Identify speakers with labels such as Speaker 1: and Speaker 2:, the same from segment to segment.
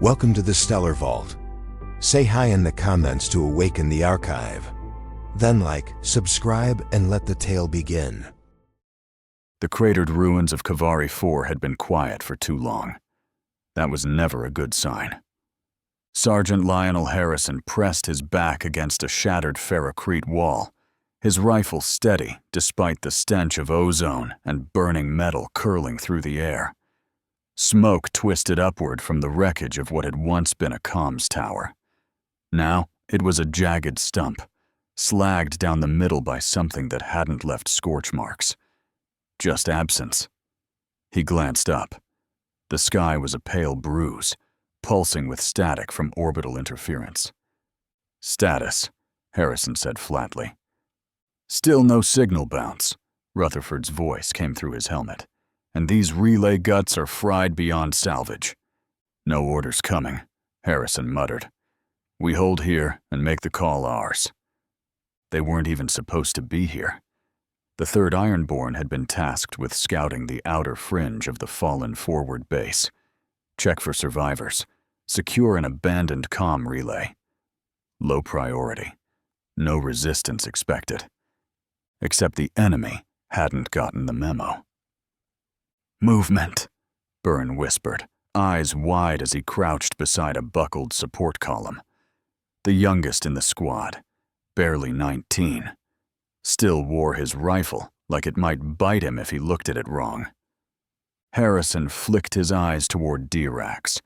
Speaker 1: Welcome to the Stellar Vault. Say hi in the comments to awaken the archive. Then like, subscribe, and let the tale begin.
Speaker 2: The cratered ruins of Kavari 4 had been quiet for too long. That was never a good sign. Sergeant Lionel Harrison pressed his back against a shattered ferrocrete wall, his rifle steady despite the stench of ozone and burning metal curling through the air. Smoke twisted upward from the wreckage of what had once been a comms tower. Now it was a jagged stump, slagged down the middle by something that hadn't left scorch marks. Just absence. He glanced up. The sky was a pale bruise, pulsing with static from orbital interference. "Status," Harrison said flatly. "Still no signal bounce," Rutherford's voice came through his helmet. "And these relay guts are fried beyond salvage." "No orders coming," Harrison muttered. "We hold here and make the call ours." They weren't even supposed to be here. The 3rd Ironborn had been tasked with scouting the outer fringe of the fallen forward base. Check for survivors. Secure an abandoned comm relay. Low priority. No resistance expected. Except the enemy hadn't gotten the memo. "Movement," Byrne whispered, eyes wide as he crouched beside a buckled support column. The youngest in the squad, barely 19, still wore his rifle like it might bite him if he looked at it wrong. Harrison flicked his eyes toward Dirax,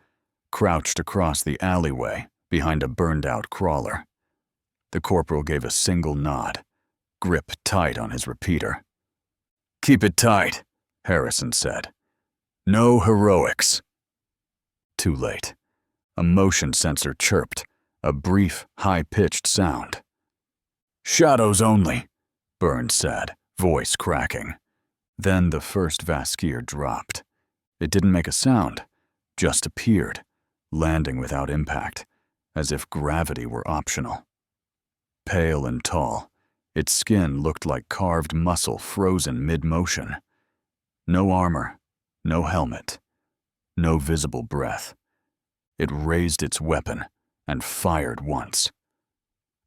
Speaker 2: crouched across the alleyway behind a burned-out crawler. The corporal gave a single nod, grip tight on his repeater. "Keep it tight," Harrison said. "No heroics." Too late. A motion sensor chirped, a brief, high-pitched sound. "Shadows only," Byrne said, voice cracking. Then the first Vasquire dropped. It didn't make a sound, just appeared, landing without impact, as if gravity were optional. Pale and tall, its skin looked like carved muscle frozen mid-motion. No armor, no helmet, no visible breath. It raised its weapon and fired once.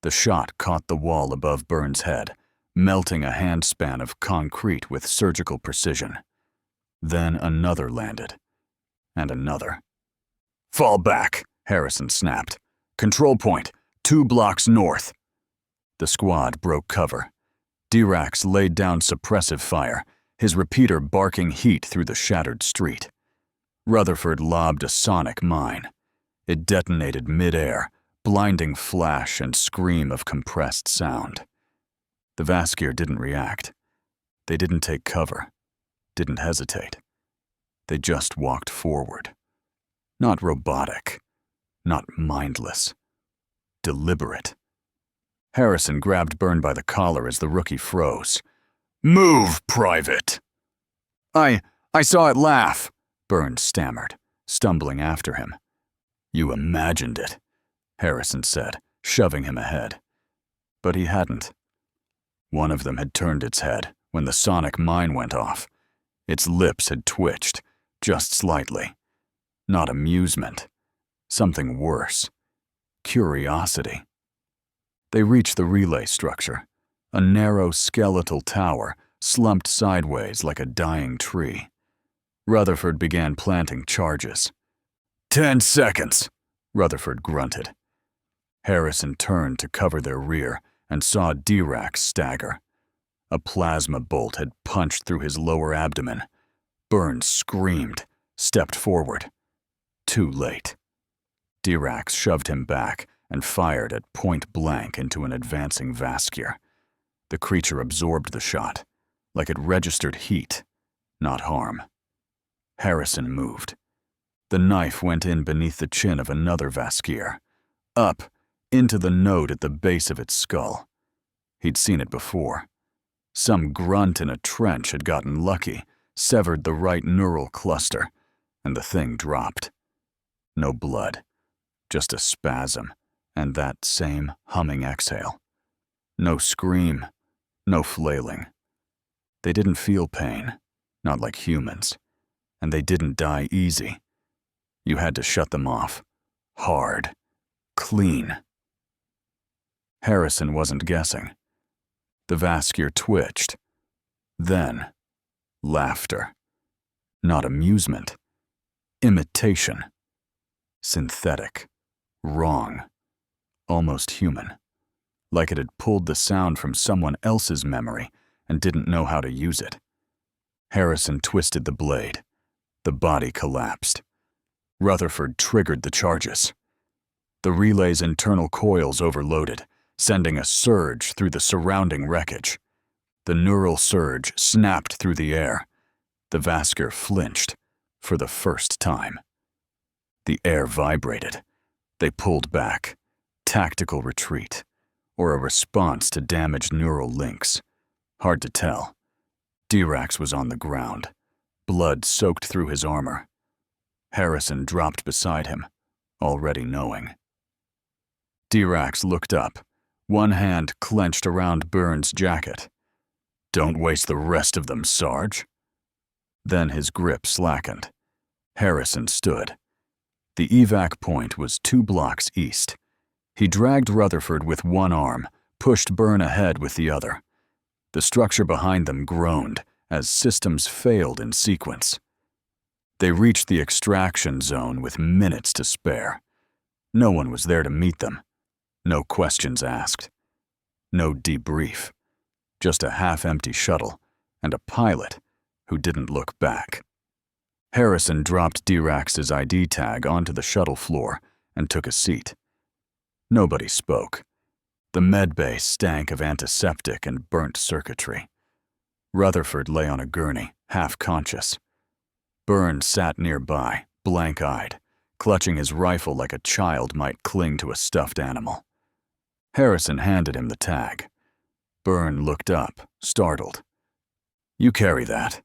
Speaker 2: The shot caught the wall above Byrne's head, melting a handspan of concrete with surgical precision. Then another landed, and another. "Fall back," Harrison snapped. "Control point, 2 blocks north." The squad broke cover. Dirax laid down suppressive fire, his repeater barking heat through the shattered street. Rutherford lobbed a sonic mine. It detonated mid-air, blinding flash and scream of compressed sound. The Vasquire didn't react. They didn't take cover, didn't hesitate. They just walked forward. Not robotic, not mindless. Deliberate. Harrison grabbed Byrne by the collar as the rookie froze. "Move, Private!" I saw it laugh," Byrne stammered, stumbling after him. "You imagined it," Harrison said, shoving him ahead. But he hadn't. One of them had turned its head when the sonic mine went off. Its lips had twitched, just slightly. Not amusement. Something worse. Curiosity. They reached the relay structure, a narrow skeletal tower slumped sideways like a dying tree. Rutherford began planting charges. 10 seconds, Rutherford grunted. Harrison turned to cover their rear and saw Dirax stagger. A plasma bolt had punched through his lower abdomen. Byrne screamed, stepped forward. Too late. Dirax shoved him back and fired at point blank into an advancing Vasquire. The creature absorbed the shot, like it registered heat, not harm. Harrison moved. The knife went in beneath the chin of another Vasquire, up, into the node at the base of its skull. He'd seen it before. Some grunt in a trench had gotten lucky, severed the right neural cluster, and the thing dropped. No blood, just a spasm, and that same humming exhale. No scream, no flailing. They didn't feel pain, not like humans, and they didn't die easy. You had to shut them off, Hard. Clean. Harrison wasn't guessing. The vascular twitched. Then, laughter. Not amusement. Imitation. Synthetic. Wrong. Almost human. Like it had pulled the sound from someone else's memory and didn't know how to use it. Harrison twisted the blade. The body collapsed. Rutherford triggered the charges. The relay's internal coils overloaded, sending a surge through the surrounding wreckage. The neural surge snapped through the air. The vascular flinched for the first time. The air vibrated. They pulled back. Tactical retreat, or a response to damaged neural links. Hard to tell. Dirac was on the ground. Blood soaked through his armor. Harrison dropped beside him, already knowing. Dirac looked up, one hand clenched around Burns' jacket. "Don't waste the rest of them, Sarge." Then his grip slackened. Harrison stood. The evac point was 2 blocks east. He dragged Rutherford with one arm, pushed Byrne ahead with the other. The structure behind them groaned as systems failed in sequence. They reached the extraction zone with minutes to spare. No one was there to meet them. No questions asked. No debrief. Just a half-empty shuttle and a pilot who didn't look back. Harrison dropped Dirac's ID tag onto the shuttle floor and took a seat. Nobody spoke. The medbay stank of antiseptic and burnt circuitry. Rutherford lay on a gurney, half-conscious. Burns sat nearby, blank-eyed, clutching his rifle like a child might cling to a stuffed animal. Harrison handed him the tag. Byrne looked up, startled. "You carry that,"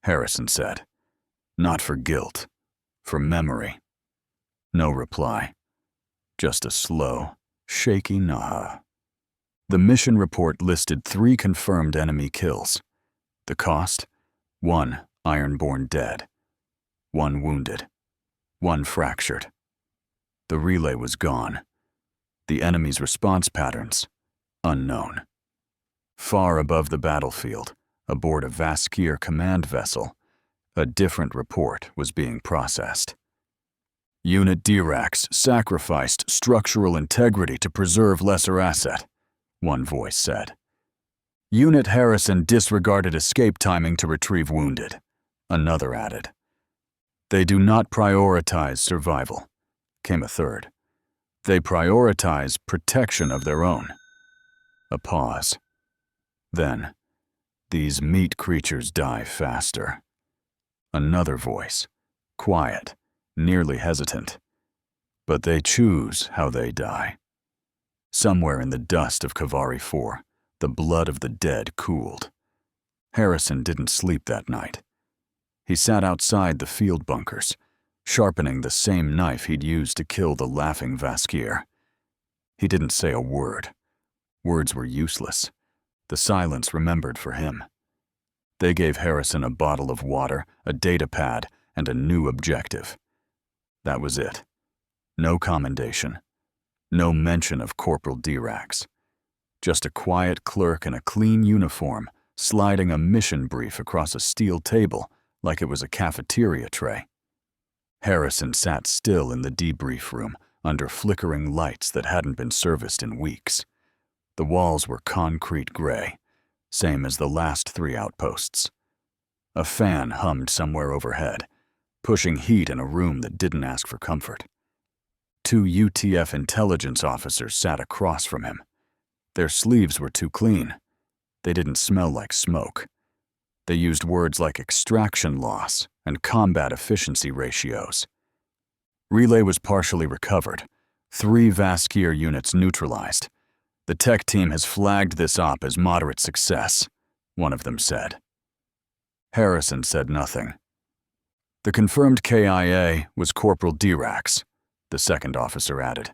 Speaker 2: Harrison said. "Not for guilt, for memory." No reply. Just a slow, shaky nah. The mission report listed 3 confirmed enemy kills. The cost? 1 Ironborn dead. 1 wounded. 1 fractured. The relay was gone. The enemy's response patterns? Unknown. Far above the battlefield, aboard a Vaskyr command vessel, a different report was being processed. Unit Dirac sacrificed structural integrity to preserve lesser asset, one voice said. Unit Harrison disregarded escape timing to retrieve wounded, another added. They do not prioritize survival, came a third. They prioritize protection of their own. A pause. Then, these meat creatures die faster. Another voice, quiet, nearly hesitant. But they choose how they die. Somewhere in the dust of Kavari 4, the blood of the dead cooled. Harrison didn't sleep that night. He sat outside the field bunkers, sharpening the same knife he'd used to kill the laughing Vaskyr. He didn't say a word. Words were useless. The silence remembered for him. They gave Harrison a bottle of water, a data pad, and a new objective. That was it. No commendation. No mention of Corporal Dirac. Just a quiet clerk in a clean uniform, sliding a mission brief across a steel table like it was a cafeteria tray. Harrison sat still in the debrief room under flickering lights that hadn't been serviced in weeks. The walls were concrete gray, same as the last 3 outposts. A fan hummed somewhere overhead, pushing heat in a room that didn't ask for comfort. 2 UTF intelligence officers sat across from him. Their sleeves were too clean. They didn't smell like smoke. They used words like extraction loss and combat efficiency ratios. Relay was partially recovered. 3 Vaskyr units neutralized. The tech team has flagged this op as moderate success, one of them said. Harrison said nothing. The confirmed KIA was Corporal Dirac, the second officer added,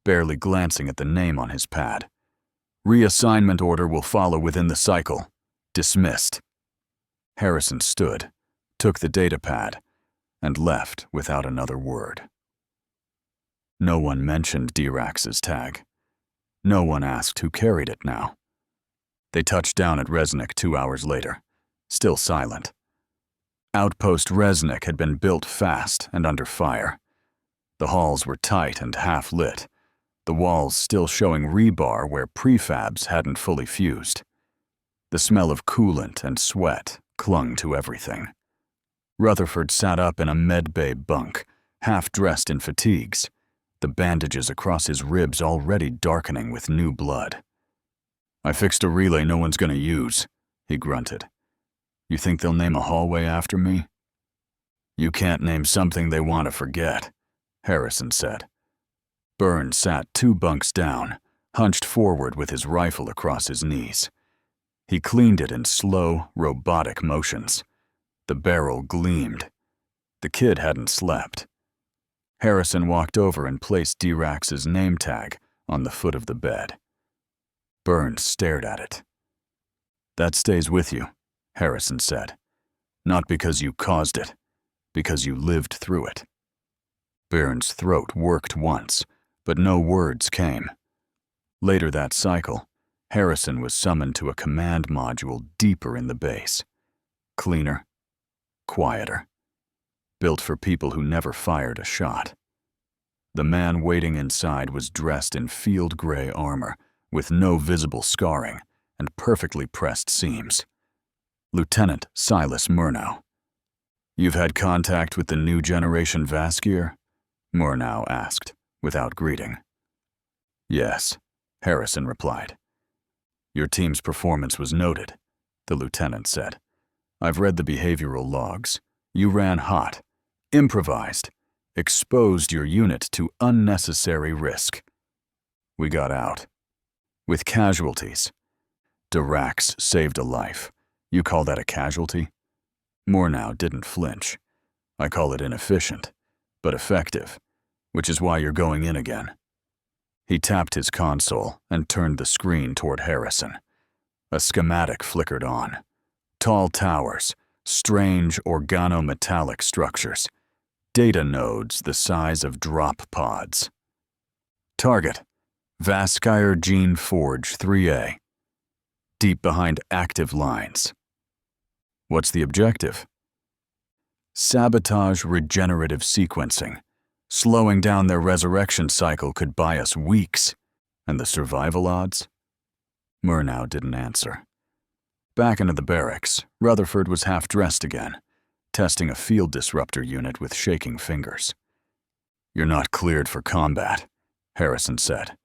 Speaker 2: barely glancing at the name on his pad. Reassignment order will follow within the cycle. Dismissed. Harrison stood, took the data pad, and left without another word. No one mentioned Dirax's tag. No one asked who carried it now. They touched down at Resnick 2 hours later, still silent. Outpost Resnick had been built fast and under fire. The halls were tight and half-lit, the walls still showing rebar where prefabs hadn't fully fused. The smell of coolant and sweat clung to everything. Rutherford sat up in a med-bay bunk, half-dressed in fatigues, the bandages across his ribs already darkening with new blood. "I fixed a relay no one's gonna use," he grunted. "You think they'll name a hallway after me?" "You can't name something they want to forget," Harrison said. Burns sat 2 bunks down, hunched forward with his rifle across his knees. He cleaned it in slow, robotic motions. The barrel gleamed. The kid hadn't slept. Harrison walked over and placed Dirax's name tag on the foot of the bed. Burns stared at it. "That stays with you," Harrison said. "Not because you caused it, because you lived through it." Burns' throat worked once, but no words came. Later that cycle, Harrison was summoned to a command module deeper in the base. Cleaner, quieter, built for people who never fired a shot. The man waiting inside was dressed in field gray armor, with no visible scarring and perfectly pressed seams. Lieutenant Silas Murnau. "You've had contact with the new generation Vaskier?" Murnau asked, without greeting. "Yes," Harrison replied. "Your team's performance was noted," the lieutenant said. "I've read the behavioral logs. You ran hot, improvised, exposed your unit to unnecessary risk. We got out. With casualties. Dirax saved a life. You call that a casualty?" Murnau didn't flinch. "I call it inefficient, but effective, which is why you're going in again." He tapped his console and turned the screen toward Harrison. A schematic flickered on. Tall towers, strange organometallic structures, data nodes the size of drop pods. "Target, Vaskire Gene Forge 3A. Deep behind active lines." "What's the objective?" "Sabotage regenerative sequencing. Slowing down their resurrection cycle could buy us weeks. And the survival odds?" Murnau didn't answer. Back into the barracks, Rutherford was half-dressed again, testing a field disruptor unit with shaking fingers. "You're not cleared for combat," Harrison said.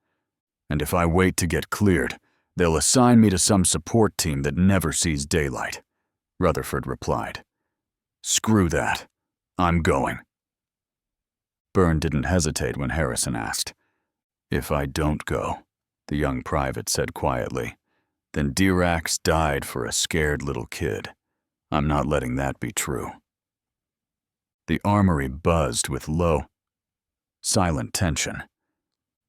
Speaker 2: "And if I wait to get cleared, they'll assign me to some support team that never sees daylight," Rutherford replied. "Screw that. I'm going." Byrne didn't hesitate when Harrison asked. "If I don't go," the young private said quietly, "then Dirax died for a scared little kid. I'm not letting that be true." The armory buzzed with low, silent tension.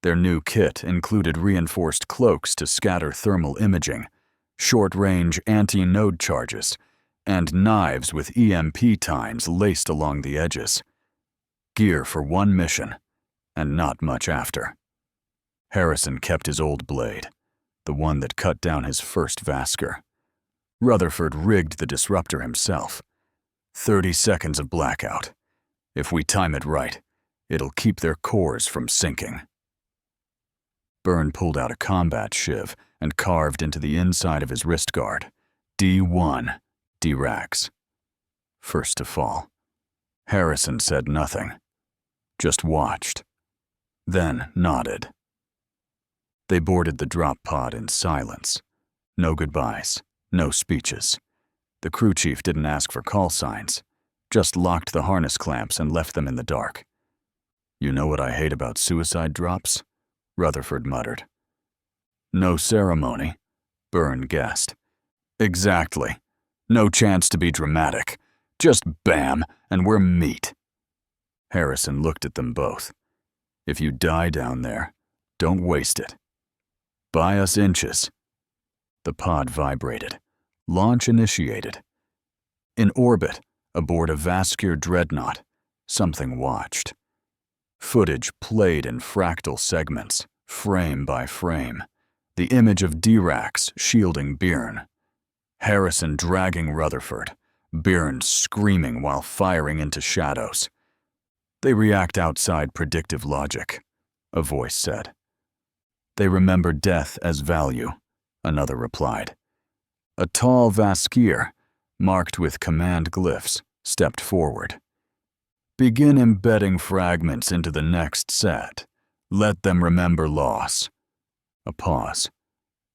Speaker 2: Their new kit included reinforced cloaks to scatter thermal imaging, short-range anti-node charges, and knives with EMP tines laced along the edges. Gear for one mission, and not much after. Harrison kept his old blade, the one that cut down his first Vasker. Rutherford rigged the disruptor himself. 30 seconds of blackout. If we time it right, it'll keep their cores from sinking. Byrne pulled out a combat shiv and carved into the inside of his wrist guard. D1, Dirax. First to fall. Harrison said nothing, just watched, then nodded. They boarded the drop pod in silence. No goodbyes, no speeches. The crew chief didn't ask for call signs, just locked the harness clamps and left them in the dark. "You know what I hate about suicide drops?" Rutherford muttered. "No ceremony," Byrne guessed. "Exactly. No chance to be dramatic. Just bam, and we're meat." Harrison looked at them both. "If you die down there, don't waste it. Buy us inches." The pod vibrated. Launch initiated. In orbit, aboard a Vaskier dreadnought, something watched. Footage played in fractal segments, frame by frame. The image of Dirax shielding Byrne. Harrison dragging Rutherford, Byrne screaming while firing into shadows. They react outside predictive logic, a voice said. They remember death as value, another replied. A tall Vaskier, marked with command glyphs, stepped forward. Begin embedding fragments into the next set. Let them remember loss. A pause.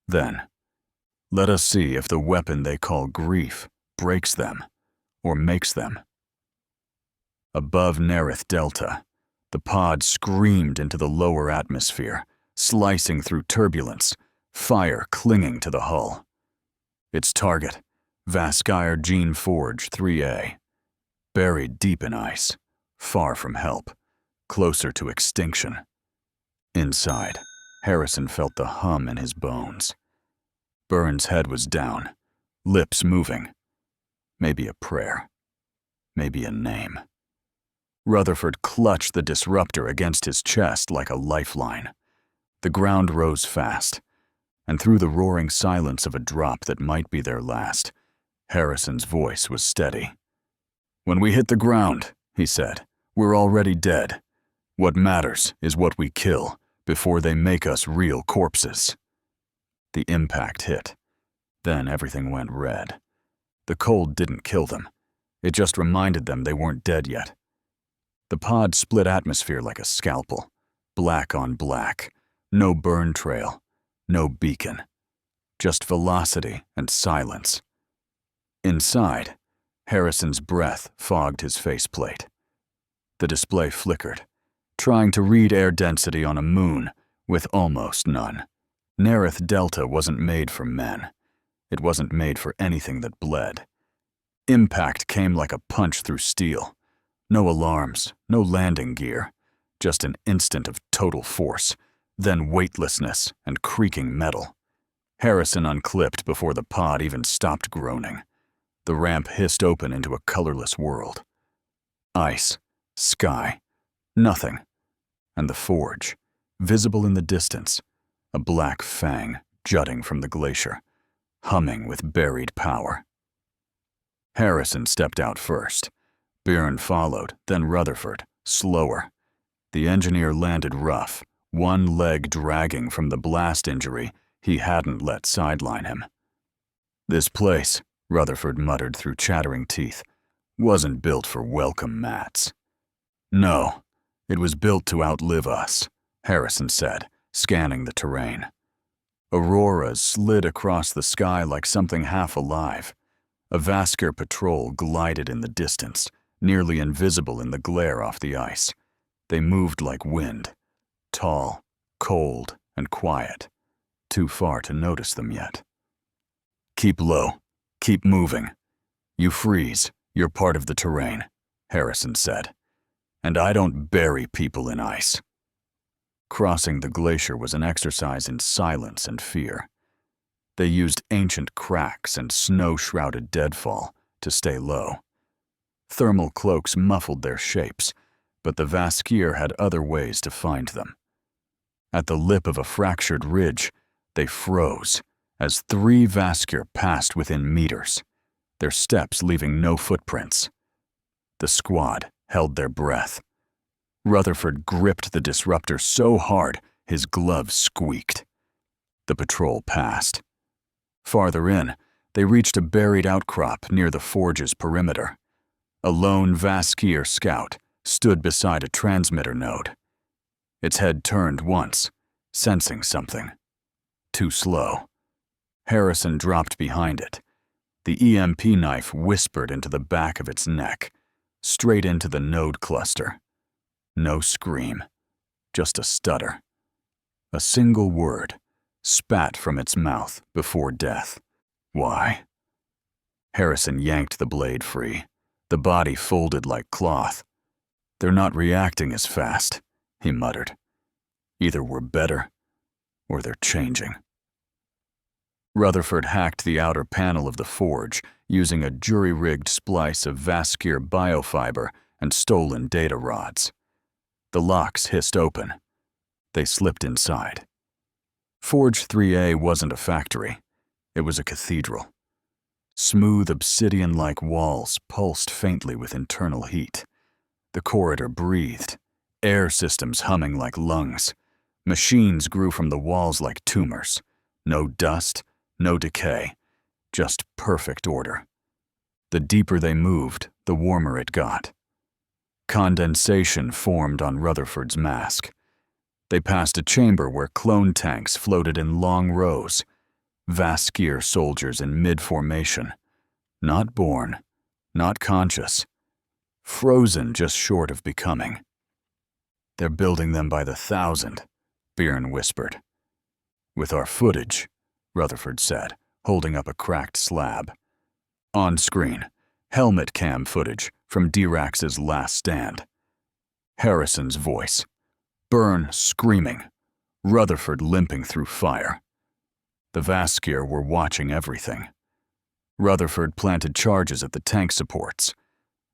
Speaker 2: Then, let us see if the weapon they call grief breaks them or makes them. Above Nerith Delta, the pod screamed into the lower atmosphere, slicing through turbulence, fire clinging to the hull. Its target, Vaskire Gene Forge 3A, buried deep in ice, far from help, closer to extinction. Inside, Harrison felt the hum in his bones. Byrne's head was down, lips moving. Maybe a prayer. Maybe a name. Rutherford clutched the disruptor against his chest like a lifeline. The ground rose fast, and through the roaring silence of a drop that might be their last, Harrison's voice was steady. When we hit the ground, he said, we're already dead. What matters is what we kill before they make us real corpses. The impact hit. Then everything went red. The cold didn't kill them. It just reminded them they weren't dead yet. The pod split atmosphere like a scalpel, black on black, no burn trail, no beacon, just velocity and silence. Inside, Harrison's breath fogged his faceplate. The display flickered, trying to read air density on a moon with almost none. Nerith Delta wasn't made for men. It wasn't made for anything that bled. Impact came like a punch through steel. No alarms, no landing gear, just an instant of total force, then weightlessness and creaking metal. Harrison unclipped before the pod even stopped groaning. The ramp hissed open into a colorless world. Ice, sky, nothing. And the forge, visible in the distance, a black fang jutting from the glacier, humming with buried power. Harrison stepped out first. Byrne followed, then Rutherford, slower. The engineer landed rough, one leg dragging from the blast injury he hadn't let sideline him. This place, Rutherford muttered through chattering teeth, wasn't built for welcome mats. No, it was built to outlive us, Harrison said, scanning the terrain. Auroras slid across the sky like something half alive. A Vasker patrol glided in the distance, nearly invisible in the glare off the ice. They moved like wind, tall, cold, and quiet, too far to notice them yet. Keep low, keep moving. You freeze, you're part of the terrain, Harrison said. And I don't bury people in ice. Crossing the glacier was an exercise in silence and fear. They used ancient cracks and snow-shrouded deadfall to stay low. Thermal cloaks muffled their shapes, but the Vaskier had other ways to find them. At the lip of a fractured ridge, they froze as 3 Vaskier passed within meters, their steps leaving no footprints. The squad held their breath. Rutherford gripped the disruptor so hard his gloves squeaked. The patrol passed. Farther in, they reached a buried outcrop near the forge's perimeter. A lone Vaskier scout stood beside a transmitter node. Its head turned once, sensing something. Too slow. Harrison dropped behind it. The EMP knife whispered into the back of its neck, straight into the node cluster. No scream, just a stutter. A single word, spat from its mouth before death. Why? Harrison yanked the blade free. The body folded like cloth. They're not reacting as fast, he muttered. Either we're better, or they're changing. Rutherford hacked the outer panel of the forge using a jury-rigged splice of Vaskier biofiber and stolen data rods. The locks hissed open. They slipped inside. Forge 3A wasn't a factory. It was a cathedral. Smooth obsidian-like walls pulsed faintly with internal heat. The corridor breathed, air systems humming like lungs. Machines grew from the walls like tumors. No dust, no decay, just perfect order. The deeper they moved, the warmer it got. Condensation formed on Rutherford's mask. They passed a chamber where clone tanks floated in long rows, Vaskier soldiers in mid-formation, not born, not conscious, frozen just short of becoming. "They're building them by the thousand," Byrne whispered. "With our footage," Rutherford said, holding up a cracked slab. On screen, helmet cam footage from Dirax's last stand. Harrison's voice. Byrne screaming. Rutherford limping through fire. The Vaskier were watching everything. Rutherford planted charges at the tank supports.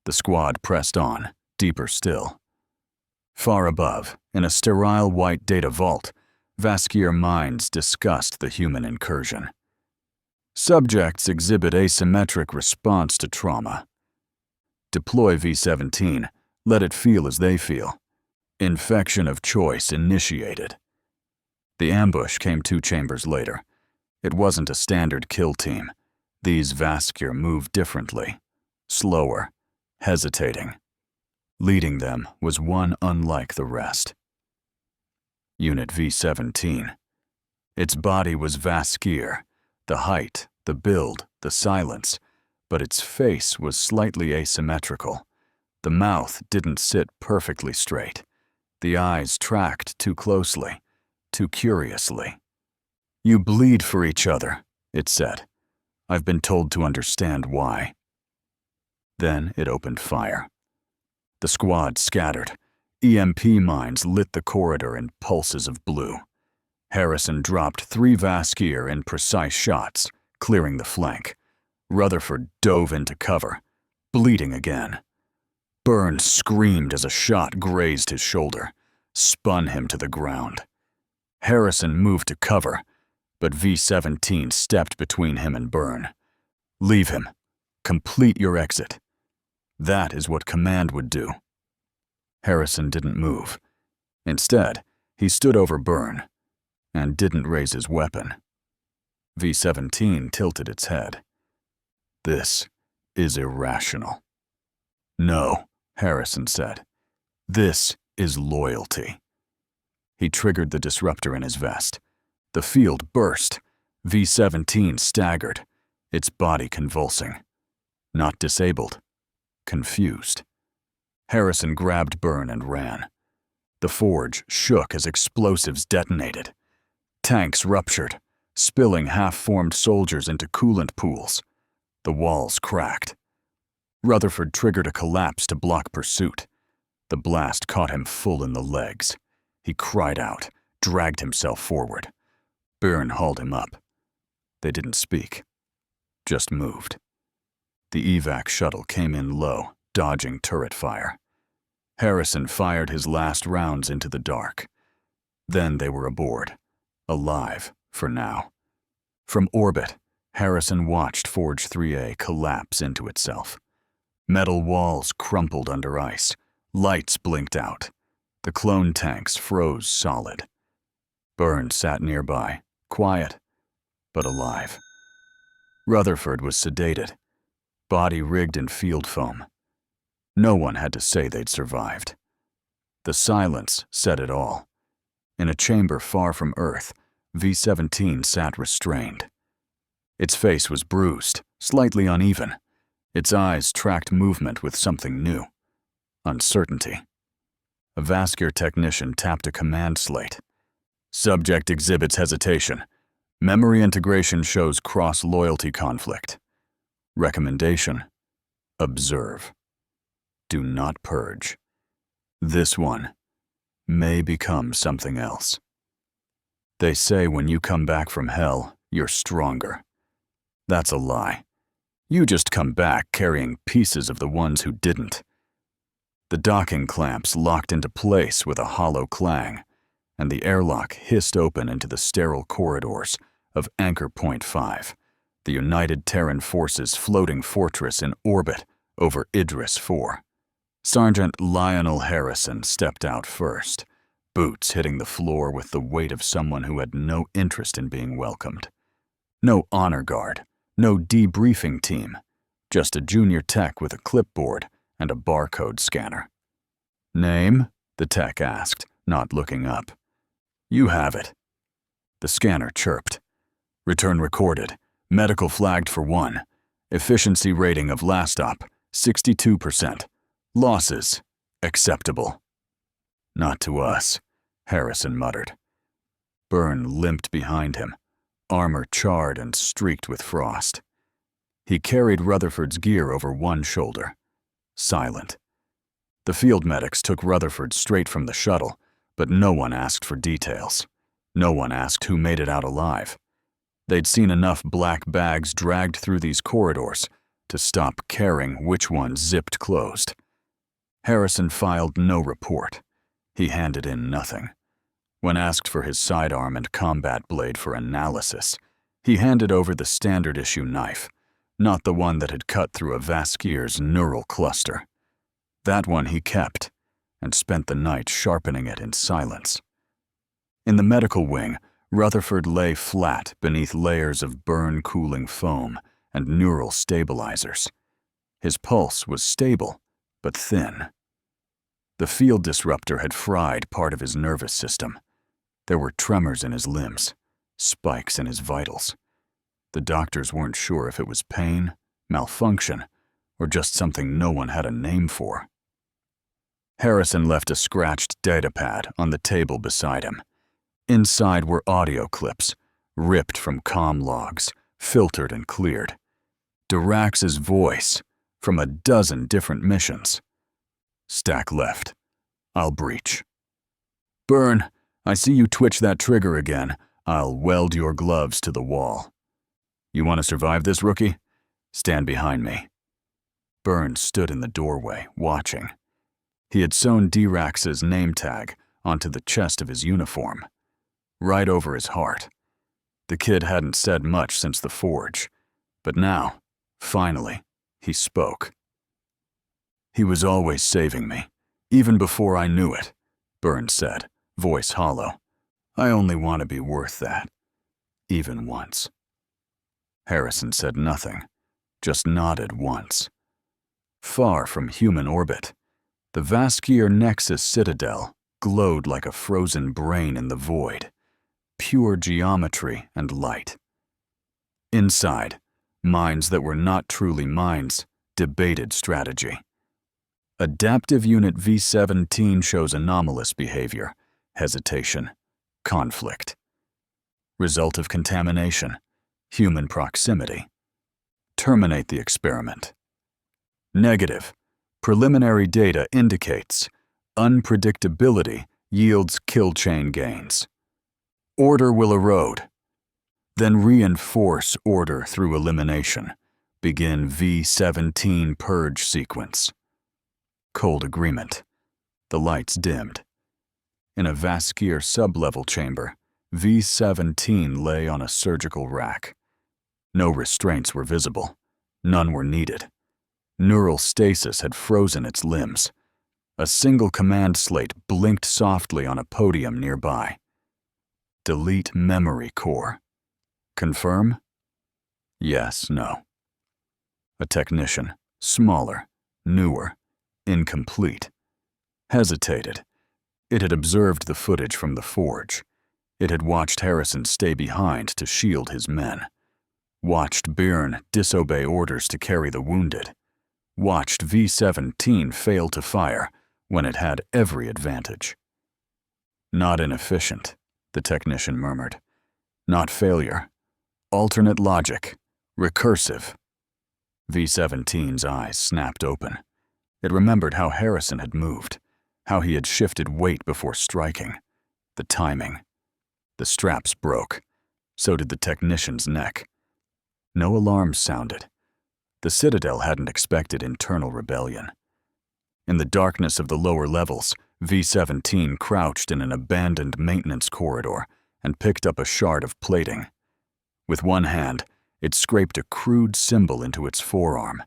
Speaker 2: The squad pressed on, deeper still. Far above, in a sterile white data vault, Vaskier minds discussed the human incursion. Subjects exhibit asymmetric response to trauma. Deploy V-17, let it feel as they feel. Infection of choice initiated. The ambush came 2 chambers later. It wasn't a standard kill team. These Vaskier moved differently, slower, hesitating. Leading them was one unlike the rest. Unit V-17. Its body was Vaskier, the height, the build, the silence, but its face was slightly asymmetrical. The mouth didn't sit perfectly straight. The eyes tracked too closely, too curiously. "You bleed for each other," it said. "I've been told to understand why." Then it opened fire. The squad scattered. EMP mines lit the corridor in pulses of blue. Harrison dropped 3 Vaskier in precise shots, clearing the flank. Rutherford dove into cover, bleeding again. Byrne screamed as a shot grazed his shoulder, spun him to the ground. Harrison moved to cover, but V-17 stepped between him and Byrne. "Leave him. Complete your exit." That is what command would do. Harrison didn't move. Instead, he stood over Byrne and didn't raise his weapon. V-17 tilted its head. "This is irrational." "No," Harrison said. "This is loyalty." He triggered the disruptor in his vest. The field burst. V-17 staggered, its body convulsing. Not disabled. Confused. Harrison grabbed Byrne and ran. The forge shook as explosives detonated. Tanks ruptured, spilling half-formed soldiers into coolant pools. The walls cracked. Rutherford triggered a collapse to block pursuit. The blast caught him full in the legs. He cried out, dragged himself forward. Byrne hauled him up. They didn't speak, just moved. The evac shuttle came in low, dodging turret fire. Harrison fired his last rounds into the dark. Then they were aboard, alive for now. From orbit, Harrison watched Forge 3A collapse into itself. Metal walls crumpled under ice. Lights blinked out. The clone tanks froze solid. Byrne sat nearby, quiet, but alive. Rutherford was sedated, body rigged in field foam. No one had to say they'd survived. The silence said it all. In a chamber far from Earth, V-17 sat restrained. Its face was bruised, slightly uneven. Its eyes tracked movement with something new. Uncertainty. A Vaskier technician tapped a command slate. "Subject exhibits hesitation. Memory integration shows cross-loyalty conflict. Recommendation: observe. Do not purge. This one may become something else. They say when you come back from hell, you're stronger. That's a lie. You just come back carrying pieces of the ones who didn't. The docking clamps locked into place with a hollow clang, and the airlock hissed open into the sterile corridors of Anchor Point 5, the United Terran Forces floating fortress in orbit over Idris 4. Sergeant Lionel Harrison stepped out first, boots hitting the floor with the weight of someone who had no interest in being welcomed. No honor guard, no debriefing team, just a junior tech with a clipboard and a barcode scanner. "Name?" the tech asked, not looking up. "You have it." The scanner chirped. "Return recorded. Medical flagged for 1. Efficiency rating of last op, 62%. Losses, acceptable." "Not to us," Harrison muttered. Byrne limped behind him, armor charred and streaked with frost. He carried Rutherford's gear over one shoulder, silent. The field medics took Rutherford straight from the shuttle, but no one asked for details. No one asked who made it out alive. They'd seen enough black bags dragged through these corridors to stop caring which one zipped closed. Harrison filed no report. He handed in nothing. When asked for his sidearm and combat blade for analysis, he handed over the standard issue knife, not the one that had cut through a Vasquier's neural cluster. That one he kept, and spent the night sharpening it in silence. In the medical wing, Rutherford lay flat beneath layers of burn-cooling foam and neural stabilizers. His pulse was stable, but thin. The field disruptor had fried part of his nervous system. There were tremors in his limbs, spikes in his vitals. The doctors weren't sure if it was pain, malfunction, or just something no one had a name for. Harrison left a scratched datapad on the table beside him. Inside were audio clips, ripped from comm logs, filtered and cleared. Dirax's voice, from a dozen different missions. "Stack left. I'll breach." "Byrne, I see you twitch that trigger again. I'll weld your gloves to the wall." "You want to survive this, rookie? Stand behind me." Byrne stood in the doorway, watching. He had sewn Dirax's name tag onto the chest of his uniform, right over his heart. The kid hadn't said much since the forge, but now, finally, he spoke. "He was always saving me, even before I knew it," Byrne said, voice hollow. "I only want to be worth that, even once." Harrison said nothing, just nodded once. Far from human orbit, the Vasquier Nexus Citadel glowed like a frozen brain in the void, pure geometry and light. Inside, minds that were not truly minds debated strategy. Adaptive Unit V-17 shows anomalous behavior, hesitation, conflict. Result of contamination, human proximity. Terminate the experiment. Negative. Preliminary data indicates unpredictability yields kill chain gains. Order will erode. Then reinforce order through elimination. Begin V-17 purge sequence. Cold agreement. The lights dimmed. In a Vasquier sublevel chamber, V-17 lay on a surgical rack. No restraints were visible. None were needed. Neural stasis had frozen its limbs. A single command slate blinked softly on a podium nearby. Delete memory core. Confirm? Yes, no. A technician, smaller, newer, incomplete, hesitated. It had observed the footage from the forge. It had watched Harrison stay behind to shield his men. Watched Byrne disobey orders to carry the wounded. Watched V-17 fail to fire when it had every advantage. Not inefficient, the technician murmured. Not failure. Alternate logic. Recursive. V-17's eyes snapped open. It remembered how Harrison had moved, how he had shifted weight before striking. The timing. The straps broke. So did the technician's neck. No alarms sounded. The Citadel hadn't expected internal rebellion. In the darkness of the lower levels, V-17 crouched in an abandoned maintenance corridor and picked up a shard of plating. With one hand, it scraped a crude symbol into its forearm,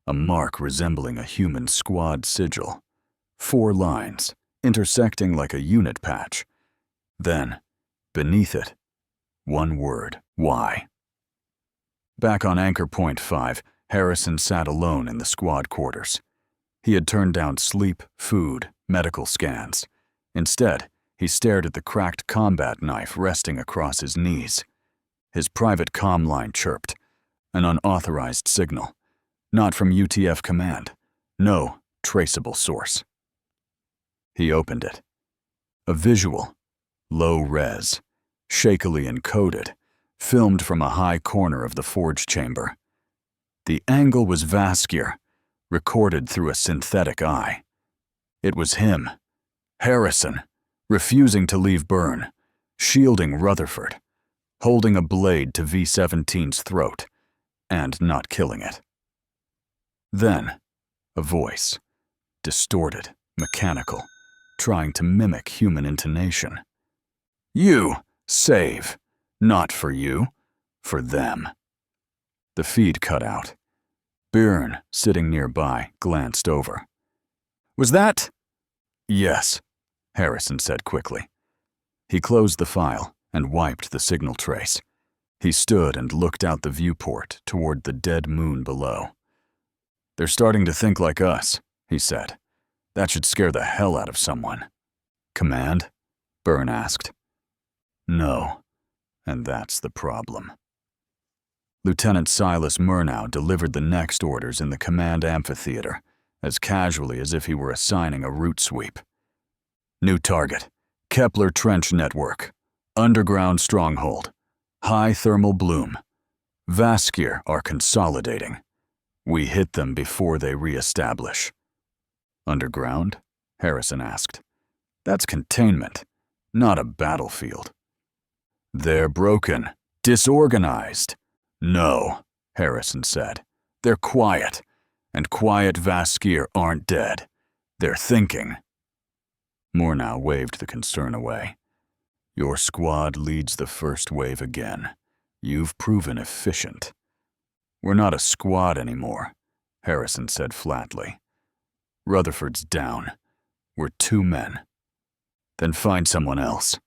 Speaker 2: a mark resembling a human squad sigil. 4 lines, intersecting like a unit patch. Then, beneath it, one word, Y. Back on Anchor Point 5, Harrison sat alone in the squad quarters. He had turned down sleep, food, medical scans. Instead, he stared at the cracked combat knife resting across his knees. His private comm line chirped, an unauthorized signal. Not from UTF Command. No traceable source. He opened it. A visual, low-res, shakily encoded, filmed from a high corner of the forge chamber. The angle was Vaskier, recorded through a synthetic eye. It was him, Harrison, refusing to leave Byrne, shielding Rutherford, holding a blade to V-17's throat, and not killing it. Then, a voice, distorted, mechanical, trying to mimic human intonation. You, save. Not for you, for them. The feed cut out. Byrne, sitting nearby, glanced over. Was that? Yes, Harrison said quickly. He closed the file and wiped the signal trace. He stood and looked out the viewport toward the dead moon below. They're starting to think like us, he said. That should scare the hell out of someone. Command? Byrne asked. No, and that's the problem. Lieutenant Silas Murnau delivered the next orders in the command amphitheater, as casually as if he were assigning a route sweep. New target, Kepler Trench Network, underground stronghold, high thermal bloom. Vaskier are consolidating. We hit them before they re-establish. Underground? Harrison asked. That's containment, not a battlefield. They're broken, disorganized. No, Harrison said. They're quiet, and quiet Vaskier aren't dead. They're thinking. Murnau waved the concern away. Your squad leads the first wave again. You've proven efficient. We're not a squad anymore, Harrison said flatly. Rutherford's down. We're 2 men. Then find someone else.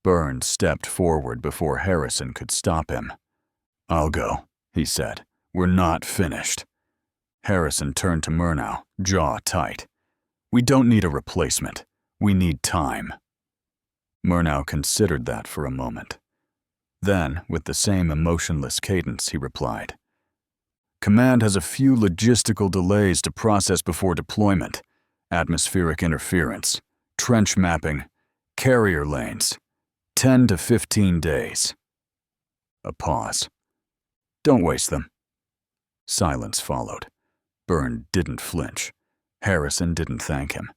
Speaker 2: Byrne stepped forward before Harrison could stop him. I'll go, he said. We're not finished. Harrison turned to Murnau, jaw tight. We don't need a replacement. We need time. Murnau considered that for a moment. Then, with the same emotionless cadence, he replied. Command has a few logistical delays to process before deployment. Atmospheric interference, trench mapping, carrier lanes. 10 to 15 days. A pause. Don't waste them. Silence followed. Byrne didn't flinch. Harrison didn't thank him.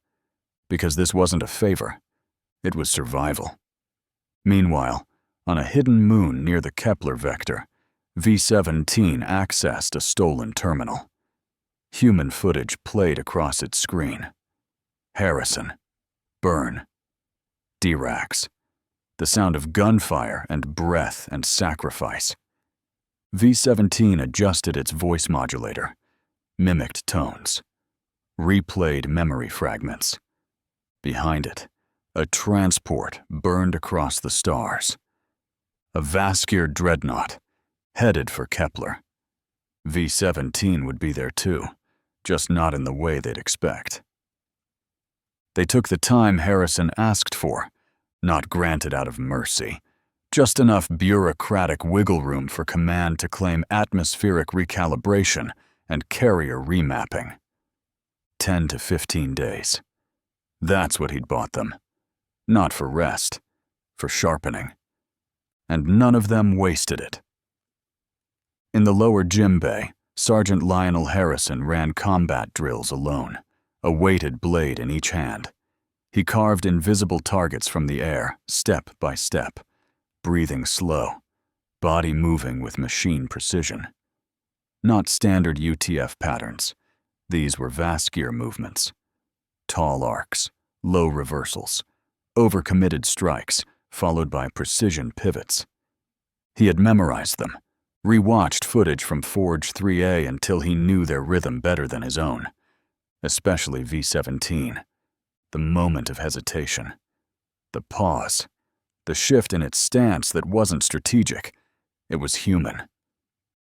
Speaker 2: Because this wasn't a favor. It was survival. Meanwhile, on a hidden moon near the Kepler vector, V-17 accessed a stolen terminal. Human footage played across its screen. Harrison. Byrne. Diracs. The sound of gunfire and breath and sacrifice. V-17 adjusted its voice modulator, mimicked tones, replayed memory fragments. Behind it, a transport burned across the stars. A Vaskier dreadnought, headed for Kepler. V-17 would be there too, just not in the way they'd expect. They took the time Harrison asked for, not granted out of mercy, just enough bureaucratic wiggle room for command to claim atmospheric recalibration and carrier remapping. 10 to 15 days. That's what he'd bought them. Not for rest, for sharpening. And none of them wasted it. In the lower gym bay, Sergeant Lionel Harrison ran combat drills alone, a weighted blade in each hand. He carved invisible targets from the air, step by step, breathing slow, body moving with machine precision. Not standard UTF patterns. These were Vaskier movements, Tall arcs, low reversals, overcommitted strikes, followed by precision pivots. He had memorized them, rewatched footage from Forge 3A until he knew their rhythm better than his own, especially V-17. The moment of hesitation, the pause, the shift in its stance that wasn't strategic. It was human.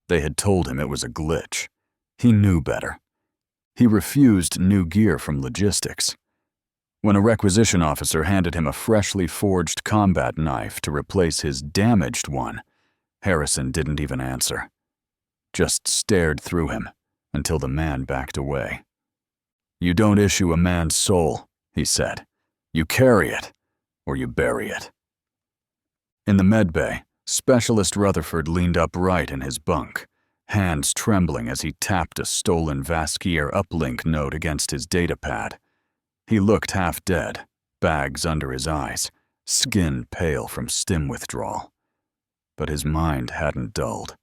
Speaker 2: They had told him it was a glitch. He knew better. He refused new gear from logistics. When a requisition officer handed him a freshly forged combat knife to replace his damaged one, Harrison didn't even answer. Just stared through him until the man backed away. "You don't issue a man's soul," he said. "You carry it, or you bury it." In the medbay, Specialist Rutherford leaned upright in his bunk, hands trembling as he tapped a stolen Vasquier uplink note against his datapad. He looked half dead, bags under his eyes, skin pale from stim withdrawal. But his mind hadn't dulled.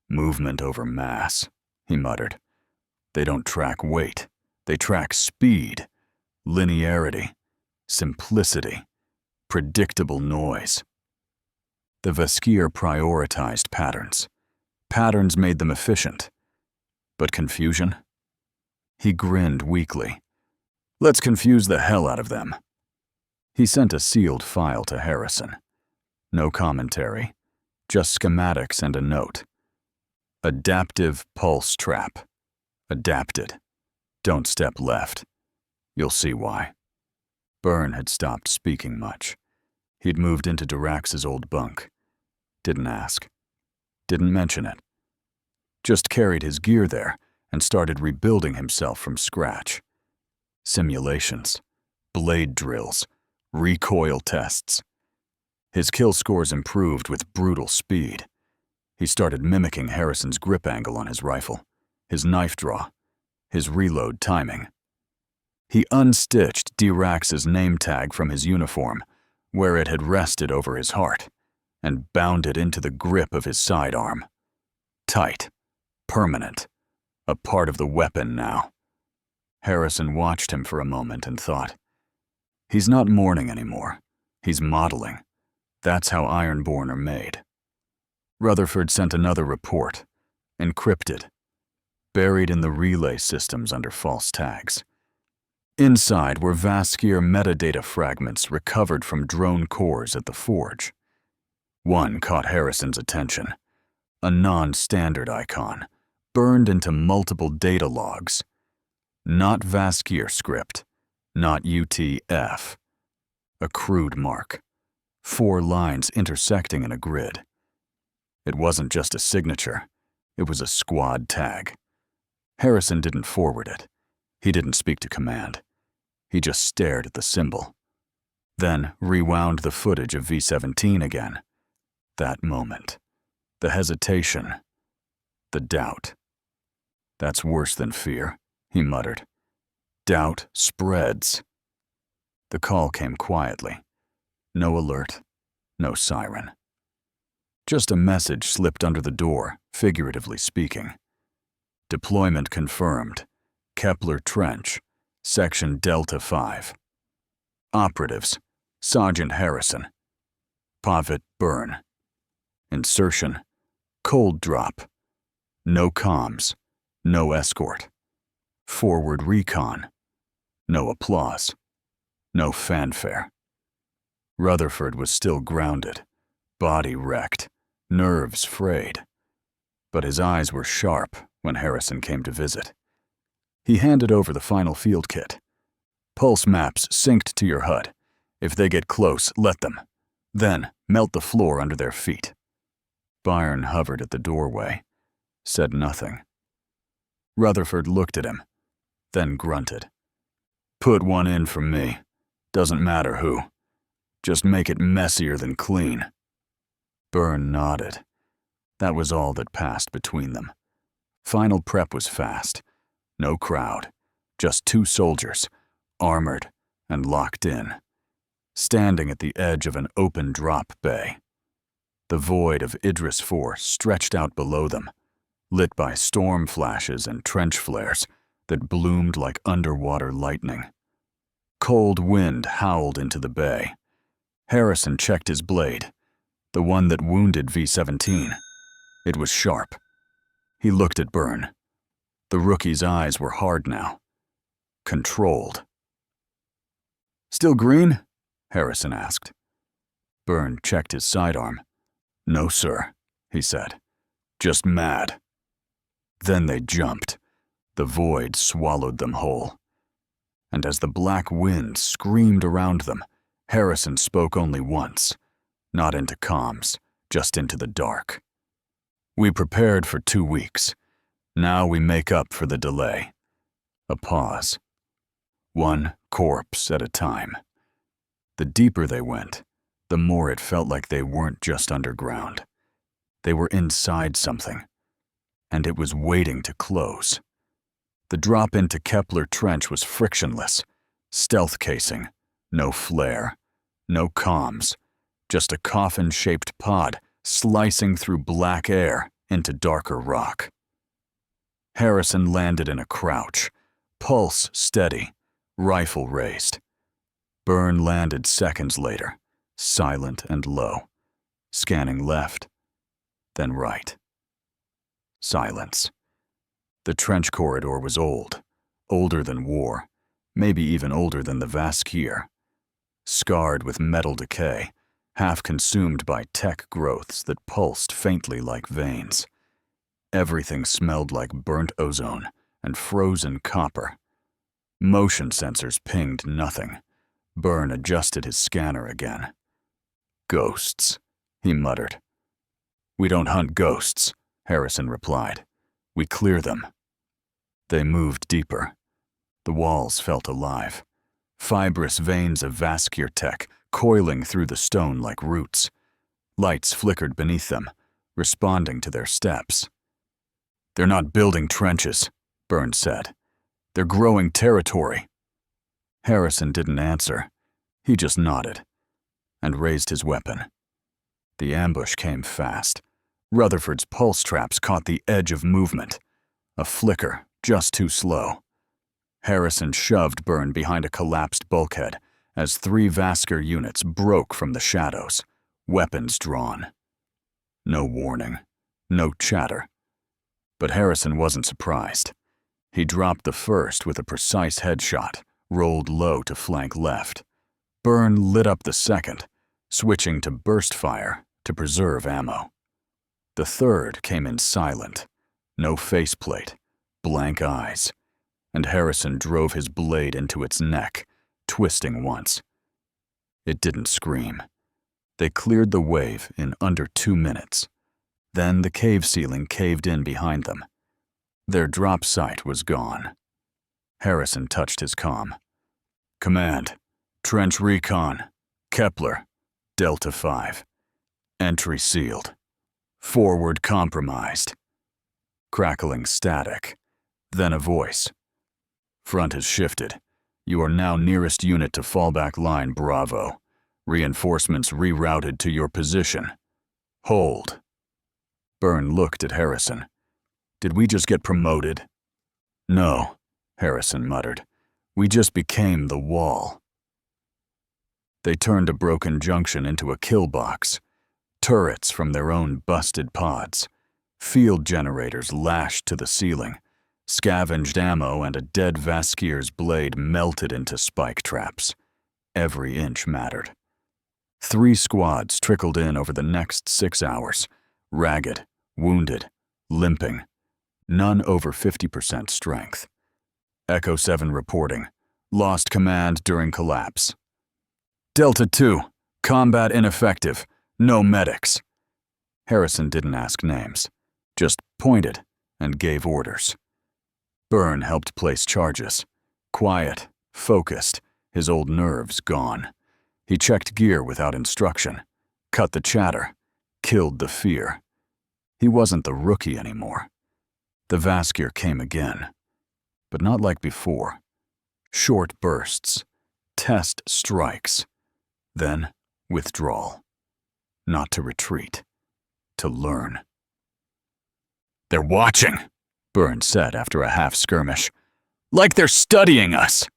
Speaker 2: "Movement over mass," he muttered. "They don't track weight. They track speed, linearity, simplicity, predictable noise." The Vasquier prioritized patterns. Patterns made them efficient. But confusion? He grinned weakly. "Let's confuse the hell out of them." He sent a sealed file to Harrison. No commentary, just schematics and a note. "Adaptive pulse trap. Adapted. Don't step left. You'll see why." Byrne had stopped speaking much. He'd moved into Dirax's old bunk. Didn't ask. Didn't mention it. Just carried his gear there and started rebuilding himself from scratch. Simulations, blade drills, recoil tests. His kill scores improved with brutal speed. He started mimicking Harrison's grip angle on his rifle, his knife draw, his reload timing. He unstitched Dirax's name tag from his uniform, where it had rested over his heart, and bound it into the grip of his sidearm. Tight, permanent, a part of the weapon now. Harrison watched him for a moment and thought, he's not mourning anymore. He's modeling. That's how Ironborn are made. Rutherford sent another report, encrypted, buried in the relay systems under false tags. Inside were Vasquier metadata fragments recovered from drone cores at the Forge. One caught Harrison's attention, a non-standard icon, burned into multiple data logs. Not Vasquier script, not UTF. A crude mark, 4 lines intersecting in a grid. It wasn't just a signature, it was a squad tag. Harrison didn't forward it. He didn't speak to command. He just stared at the symbol. Then rewound the footage of V-17 again. That moment. The hesitation. The doubt. "That's worse than fear," he muttered. "Doubt spreads." The call came quietly. No alert. No siren. Just a message slipped under the door, figuratively speaking. "Deployment confirmed. Kepler Trench, Section Delta 5. Operatives, Sergeant Harrison. Pavitt Byrne. Insertion, cold drop. No comms, no escort. Forward recon. No applause. No fanfare." Rutherford was still grounded, body wrecked, nerves frayed. But his eyes were sharp when Harrison came to visit. He handed over the final field kit. "Pulse maps synced to your HUD. If they get close, let them. Then melt the floor under their feet." Byrne hovered at the doorway, said nothing. Rutherford looked at him, then grunted. "Put one in for me. Doesn't matter who. Just make it messier than clean." Byrne nodded. That was all that passed between them. Final prep was fast. No crowd. Just 2 soldiers, armored and locked in, standing at the edge of an open drop bay. The void of Idris 4 stretched out below them, lit by storm flashes and trench flares that bloomed like underwater lightning. Cold wind howled into the bay. Harrison checked his blade, the one that wounded V-17. It was sharp. He looked at Byrne. The rookie's eyes were hard now. Controlled. "Still green?" Harrison asked. Byrne checked his sidearm. "No, sir," he said. "Just mad." Then they jumped. The void swallowed them whole. And as the black wind screamed around them, Harrison spoke only once, not into comms, just into the dark. "We prepared for 2 weeks. Now we make up for the delay." A pause. One corpse at a time. The deeper they went, the more it felt like they weren't just underground. They were inside something, and it was waiting to close. The drop into Kepler Trench was frictionless. Stealth casing, no flare, no comms, just a coffin-shaped pod slicing through black air into darker rock. Harrison landed in a crouch, pulse steady, rifle raised. Byrne landed seconds later, silent and low, scanning left, then right. Silence. The trench corridor was old, older than war, maybe even older than the Vasquire. Scarred with metal decay, half consumed by tech growths that pulsed faintly like veins. Everything smelled like burnt ozone and frozen copper. Motion sensors pinged nothing. Byrne adjusted his scanner again. "Ghosts," he muttered. "We don't hunt ghosts," Harrison replied. "We clear them." They moved deeper. The walls felt alive. Fibrous veins of Vasquire tech coiling through the stone like roots. Lights flickered beneath them, responding to their steps. "They're not building trenches," Byrne said. "They're growing territory." Harrison didn't answer. He just nodded and raised his weapon. The ambush came fast. Rutherford's pulse traps caught the edge of movement. A flicker, just too slow. Harrison shoved Byrne behind a collapsed bulkhead as 3 Vasquire units broke from the shadows, weapons drawn. No warning, no chatter. But Harrison wasn't surprised. He dropped the first with a precise headshot, rolled low to flank left. Byrne lit up the second, switching to burst fire to preserve ammo. The third came in silent, no faceplate, blank eyes, and Harrison drove his blade into its neck, twisting once. It didn't scream. They cleared the wave in under 2 minutes. Then the cave ceiling caved in behind them. Their drop site was gone. Harrison touched his comm. "Command, trench recon, Kepler, Delta 5. Entry sealed. Forward compromised." Crackling static. Then a voice. "Front has shifted. You are now nearest unit to fallback line Bravo. Reinforcements rerouted to your position. Hold." Byrne looked at Harrison. "Did we just get promoted?" "No," Harrison muttered. "We just became the wall." They turned a broken junction into a kill box. Turrets from their own busted pods. Field generators lashed to the ceiling. Scavenged ammo and a dead Vasquire's blade melted into spike traps. Every inch mattered. 3 squads trickled in over the next 6 hours. Ragged, wounded, limping. None over 50% strength. Echo 7 reporting. Lost command during collapse. "Delta 2, combat ineffective. No medics." Harrison didn't ask names, just pointed and gave orders. Byrne helped place charges. Quiet, focused, his old nerves gone. He checked gear without instruction, cut the chatter, killed the fear. He wasn't the rookie anymore. The Vasquire came again, but not like before. Short bursts, test strikes, then withdrawal. Not to retreat, to learn. "They're watching," Byrne said after a half skirmish. "Like they're studying us."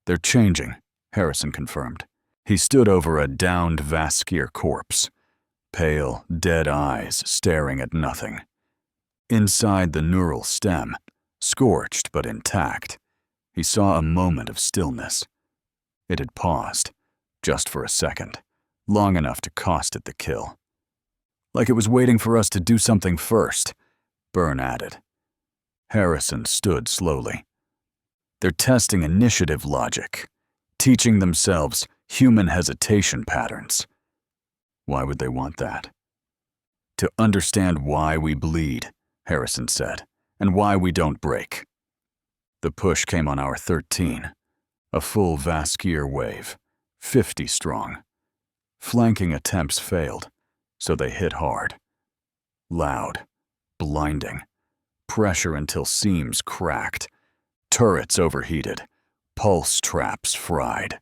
Speaker 2: "They're changing," Harrison confirmed. He stood over a downed Vaskir corpse, pale, dead eyes staring at nothing. Inside the neural stem, scorched but intact, he saw a moment of stillness. It had paused, just for a second, long enough to cost it the kill. "Like it was waiting for us to do something first," Byrne added. Harrison stood slowly. "They're testing initiative logic, teaching themselves human hesitation patterns." "Why would they want that?" "To understand why we bleed," Harrison said, "and why we don't break." The push came on hour 13, a full Vaskir wave, 50 strong. Flanking attempts failed, so they hit hard. Loud, blinding, pressure until seams cracked, turrets overheated, pulse traps fried.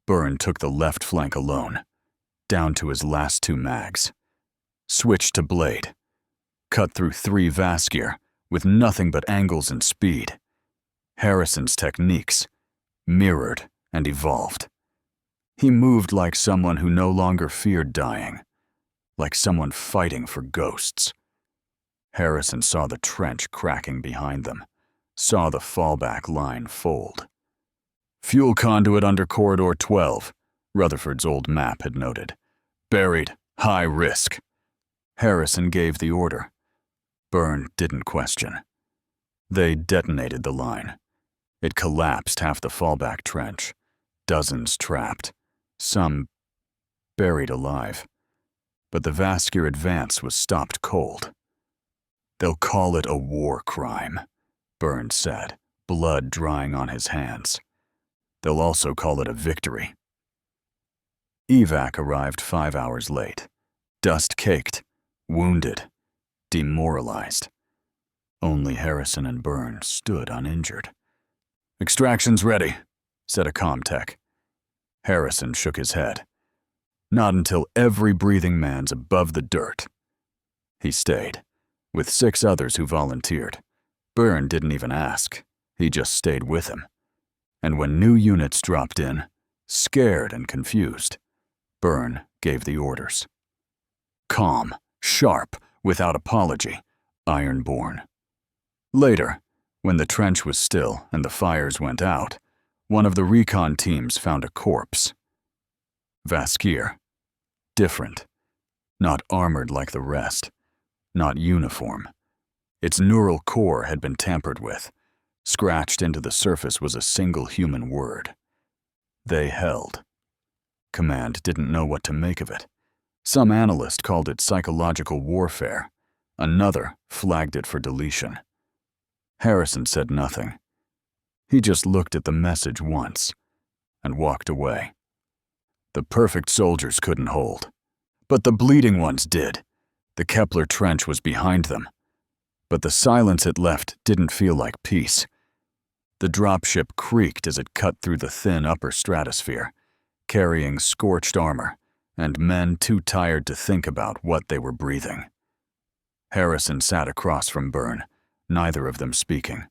Speaker 2: Byrne took the left flank alone, down to his last 2 mags. Switched to blade. Cut through 3 Vaskir with nothing but angles and speed. Harrison's techniques, mirrored and evolved. He moved like someone who no longer feared dying, like someone fighting for ghosts. Harrison saw the trench cracking behind them, saw the fallback line fold. "Fuel conduit under Corridor 12, Rutherford's old map had noted. "Buried, high risk." Harrison gave the order. Byrne didn't question. They detonated the line. It collapsed half the fallback trench. Dozens trapped. Some buried alive. But the Vaskir advance was stopped cold. "They'll call it a war crime," Byrne said, blood drying on his hands. "They'll also call it a victory." Evac arrived 5 hours late. Dust-caked, wounded, demoralized. Only Harrison and Byrne stood uninjured. "Extraction's ready," said a comm-tech. Harrison shook his head. "Not until every breathing man's above the dirt." He stayed, with 6 others who volunteered. Byrne didn't even ask. He just stayed with him. And when new units dropped in, scared and confused, Byrne gave the orders. Calm, sharp, without apology, iron-born. Later, when the trench was still and the fires went out, one of the recon teams found a corpse. Vaskir. Different. Not armored like the rest. Not uniform. Its neural core had been tampered with. Scratched into the surface was a single human word. They held. Command didn't know what to make of it. Some analyst called it psychological warfare. Another flagged it for deletion. Harrison said nothing. He just looked at the message once and walked away. The perfect soldiers couldn't hold. But the bleeding ones did. The Kepler trench was behind them. But the silence it left didn't feel like peace. The dropship creaked as it cut through the thin upper stratosphere, carrying scorched armor and men too tired to think about what they were breathing. Harrison sat across from Byrne, neither of them speaking.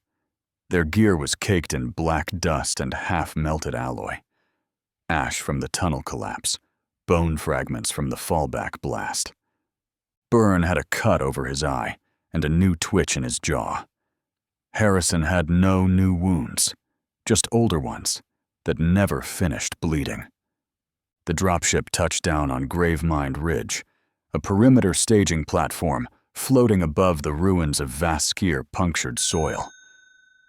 Speaker 2: Their gear was caked in black dust and half-melted alloy. Ash from the tunnel collapse, bone fragments from the fallback blast. Byrne had a cut over his eye and a new twitch in his jaw. Harrison had no new wounds, just older ones that never finished bleeding. The dropship touched down on Gravemind Ridge, a perimeter staging platform floating above the ruins of Vaskir punctured soil.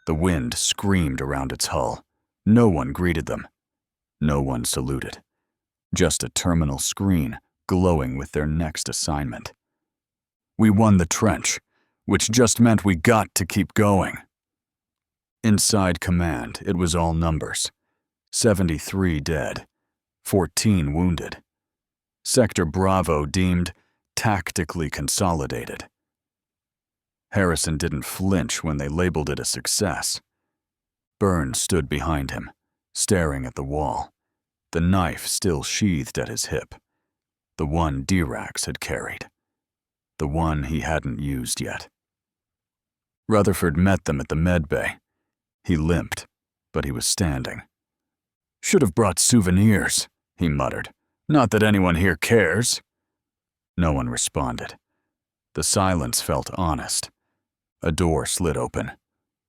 Speaker 2: The wind screamed around its hull. No one greeted them. No one saluted. Just a terminal screen glowing with their next assignment. We won the trench, which just meant we got to keep going. Inside command, it was all numbers. 73 dead, 14 wounded. Sector Bravo deemed tactically consolidated. Harrison didn't flinch when they labeled it a success. Byrne stood behind him, staring at the wall, the knife still sheathed at his hip, the one Dirax had carried, the one he hadn't used yet. Rutherford met them at the med bay. He limped, but he was standing. "Should have brought souvenirs," he muttered. "Not that anyone here cares." No one responded. The silence felt honest. A door slid open.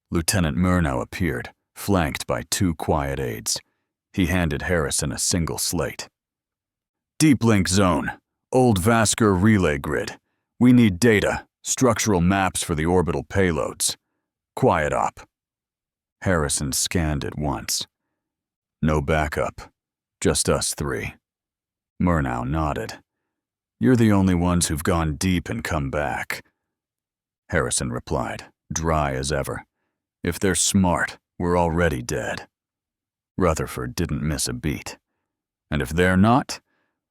Speaker 2: Lieutenant Murnau appeared, flanked by 2 quiet aides. He handed Harrison a single slate. "Deep link zone. Old Vasker relay grid. We need data, structural maps for the orbital payloads. Quiet op." Harrison scanned it once. "No backup. Just us 3. Murnau nodded. "You're the only ones who've gone deep and come back." Harrison replied, dry as ever. "If they're smart, we're already dead." Rutherford didn't miss a beat. "And if they're not,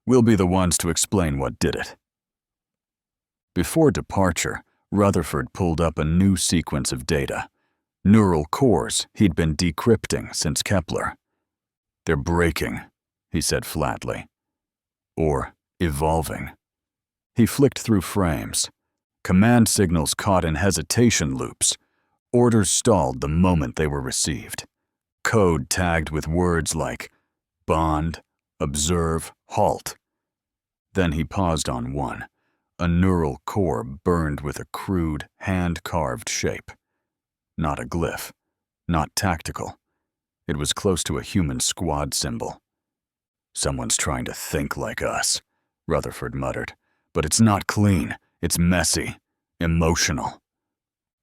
Speaker 2: we'll be the ones to explain what did it." Before departure, Rutherford pulled up a new sequence of data. Neural cores he'd been decrypting since Kepler. "They're breaking," he said flatly. "Or evolving." He flicked through frames. Command signals caught in hesitation loops. Orders stalled the moment they were received. Code tagged with words like bond, observe, halt. Then he paused on one. A neural core burned with a crude, hand-carved shape. Not a glyph, not tactical. It was close to a human squad symbol. "Someone's trying to think like us," Rutherford muttered. "But it's not clean. It's messy, emotional."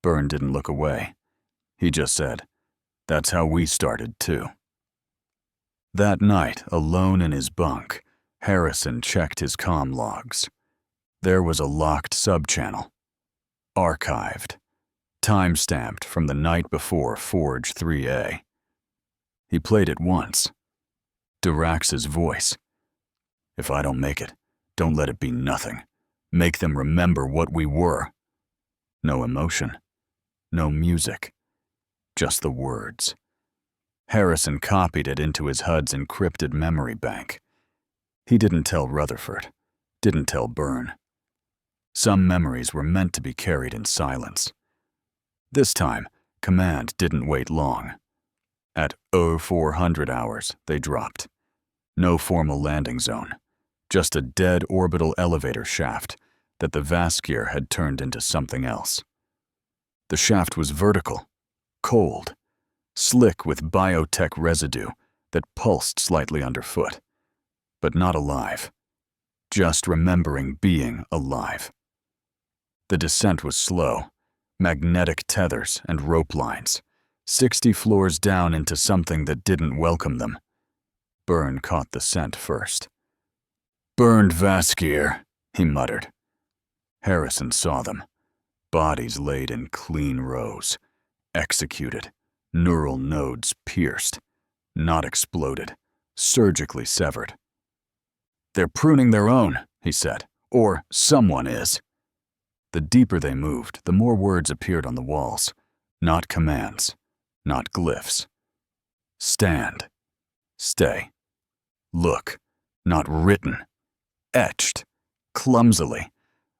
Speaker 2: Byrne didn't look away. He just said, "That's how we started too." That night, alone in his bunk, Harrison checked his comm logs. There was a locked subchannel. Archived. Time-stamped from the night before Forge 3A. He played it once. Dirax's voice. "If I don't make it, don't let it be nothing. Make them remember what we were." No emotion. No music. Just the words. Harrison copied it into his HUD's encrypted memory bank. He didn't tell Rutherford. Didn't tell Byrne. Some memories were meant to be carried in silence. This time, command didn't wait long. At 0400 hours, they dropped. No formal landing zone. Just a dead orbital elevator shaft that the Vaskier had turned into something else. The shaft was vertical, cold, slick with biotech residue that pulsed slightly underfoot, but not alive. Just remembering being alive. The descent was slow, magnetic tethers and rope lines, 60 floors down into something that didn't welcome them. Byrne caught the scent first. "Burned Vaskier," he muttered. Harrison saw them. Bodies laid in clean rows. Executed. Neural nodes pierced. Not exploded. Surgically severed. "They're pruning their own," he said. "Or someone is." The deeper they moved, the more words appeared on the walls. Not commands. Not glyphs. Stand. Stay. Look. Not written. Etched. Clumsily.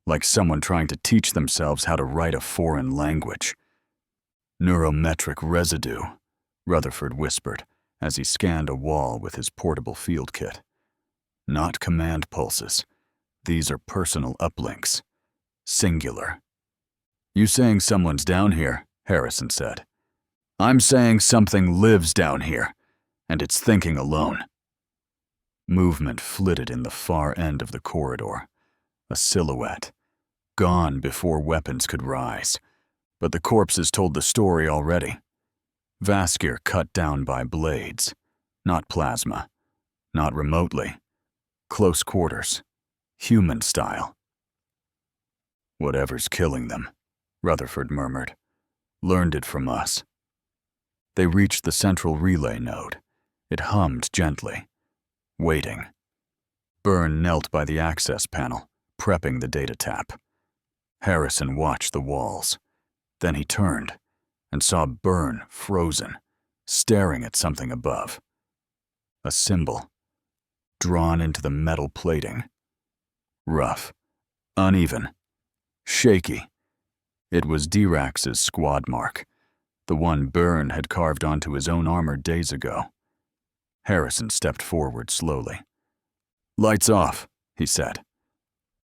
Speaker 2: Like someone trying to teach themselves how to write a foreign language. "Neurometric residue," Rutherford whispered as he scanned a wall with his portable field kit. "Not command pulses. These are personal uplinks. Singular." "You saying someone's down here?" Harrison said. "I'm saying something lives down here, and it's thinking alone." Movement flitted in the far end of the corridor. A silhouette. Gone before weapons could rise. But the corpses told the story already. Vaskier cut down by blades. Not plasma. Not remotely. Close quarters. Human style. "Whatever's killing them," Rutherford murmured. "Learned it from us." They reached the central relay node. It hummed gently. Waiting. Byrne knelt by the access panel, prepping the data tap. Harrison watched the walls. Then he turned and saw Byrne frozen, staring at something above. A symbol, drawn into the metal plating. Rough, uneven, shaky. It was Dirax's squad mark, the one Byrne had carved onto his own armor days ago. Harrison stepped forward slowly. "Lights off," he said.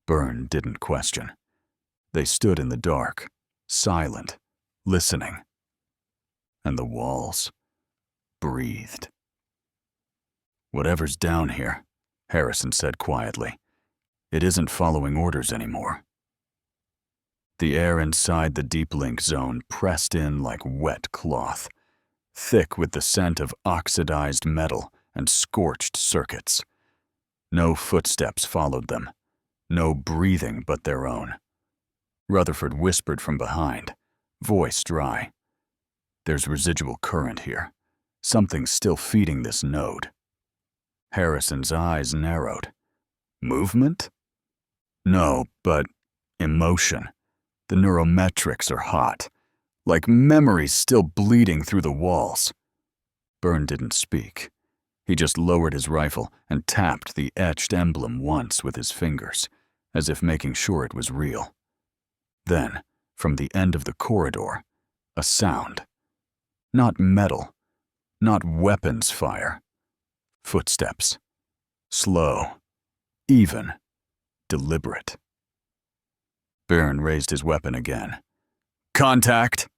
Speaker 2: Byrne didn't question. They stood in the dark, silent, listening. And the walls breathed. "Whatever's down here," Harrison said quietly, "it isn't following orders anymore." The air inside the deep link zone pressed in like wet cloth, thick with the scent of oxidized metal and scorched circuits. No footsteps followed them, no breathing but their own. Rutherford whispered from behind, voice dry. "There's residual current here. Something's still feeding this node." Harrison's eyes narrowed. "Movement?" "No, but emotion. The neurometrics are hot, like memories still bleeding through the walls." Byrne didn't speak. He just lowered his rifle and tapped the etched emblem once with his fingers, as if making sure it was real. Then, from the end of the corridor, a sound. Not metal, not weapons fire. Footsteps. Slow, even, deliberate. Byrne raised his weapon again. "Contact!"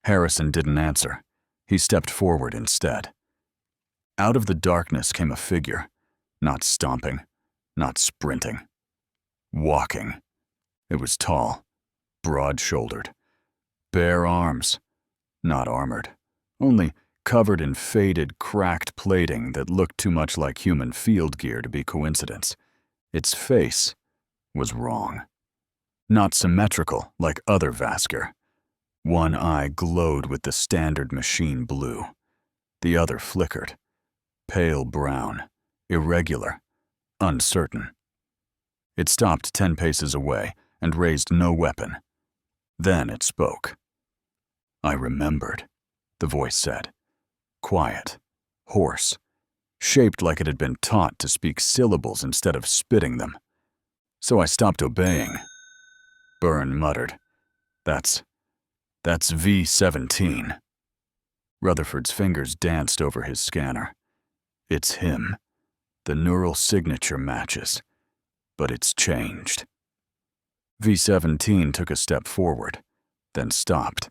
Speaker 2: Harrison didn't answer. He stepped forward instead. Out of the darkness came a figure, not stomping, not sprinting. Walking. It was tall, broad-shouldered. Bare arms, not armored, only covered in faded, cracked plating that looked too much like human field gear to be coincidence. Its face was wrong. Not symmetrical like other Vasker. One eye glowed with the standard machine blue. The other flickered. Pale brown, irregular, uncertain. It stopped 10 paces away and raised no weapon. Then it spoke. "I remembered," the voice said. Quiet, hoarse, shaped like it had been taught to speak syllables instead of spitting them. "So I stopped obeying." Byrne muttered. That's V-17. Rutherford's fingers danced over his scanner. "It's him. The neural signature matches. But it's changed." V-17 took a step forward, then stopped.